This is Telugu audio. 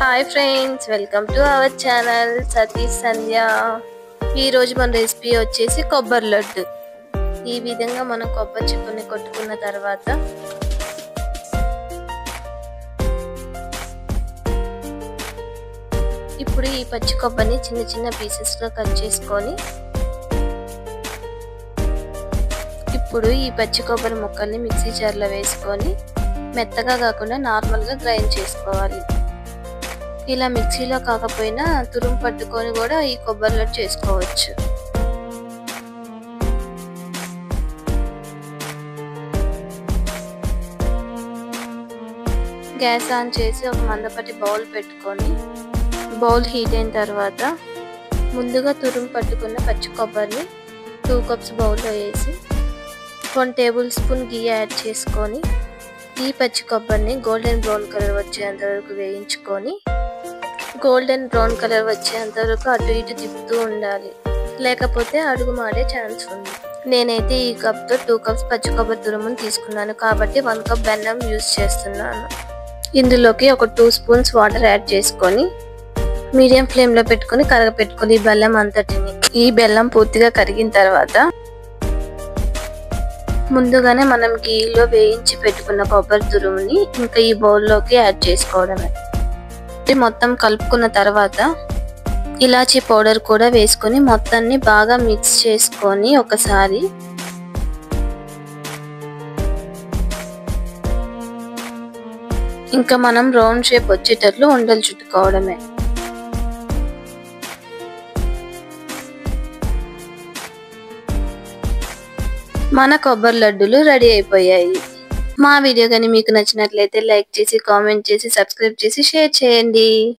Hi friends, welcome to our channel Satish Sandhya. ఈరోజు మన రెసిపీ వచ్చేసి కొబ్బరి లడ్డు. ఈ విధంగా మనం కొబ్బరి చిప్పని కొట్టుకున్న తర్వాత ఇప్పుడు ఈ పచ్చి కొబ్బరిని చిన్న చిన్న పీసెస్లో కట్ చేసుకొని ఇప్పుడు ఈ పచ్చి కొబ్బరి ముక్కల్ని మిక్సీ జార్లో వేసుకొని మెత్తగా కాకుండా నార్మల్గా గ్రైండ్ చేసుకోవాలి. ఇలా మిక్సీలో కాకపోయినా తురుము పట్టుకొని కూడా ఈ కొబ్బరి లడ్డు చేసుకోవచ్చు. గ్యాస్ ఆన్ చేసి ఒక మందపాటి బౌల్ పెట్టుకొని బౌల్ హీట్ అయిన తర్వాత ముందుగా తురుము పట్టుకున్న పచ్చి కొబ్బరిని 2 కప్స్ బౌల్లో వేసి 1 టేబుల్ స్పూన్ గీ యాడ్ చేసుకొని ఈ పచ్చి కొబ్బరిని గోల్డెన్ బ్రౌన్ కలర్ వచ్చేంత వరకు వేయించుకొని గోల్డెన్ బ్రౌన్ కలర్ వచ్చేంత వరకు అటు ఇటు తిప్పుతూ ఉండాలి, లేకపోతే అడుగు మాడే ఛాన్స్ ఉంది. నేనైతే ఈ కప్తో 2 కప్స్ పచ్చి కొబ్బరి తురుమును తీసుకున్నాను కాబట్టి 1 కప్ బెల్లం యూజ్ చేస్తున్నాను. ఇందులోకి ఒక 2 స్పూన్స్ వాటర్ యాడ్ చేసుకొని మీడియం ఫ్లేమ్లో పెట్టుకొని కరగపెట్టుకొని ఈ బెల్లం అంతటిని. ఈ బెల్లం పూర్తిగా కరిగిన తర్వాత ముందుగానే మనం గీలో వేయించి పెట్టుకున్న కొబ్బరి తురుముని ఇంకా ఈ బౌల్లోకి యాడ్ చేసుకోవడమే. మొత్తం కలుపుకున్న తర్వాత ఇలాచీ పౌడర్ కూడా వేసుకొని మొత్తాన్ని బాగా మిక్స్ చేసుకొని ఒకసారి ఇంకా మనం రౌండ్ షేప్ వచ్చేటట్లు ఉండలు చుట్టుకోవడమే. మన కొబ్బరి లడ్డూలు రెడీ అయిపోయాయి. మా వీడియో కానీ మీకు నచ్చినట్లయితే లైక్ చేసి, కామెంట్ చేసి, సబ్స్క్రైబ్ చేసి, షేర్ చేయండి.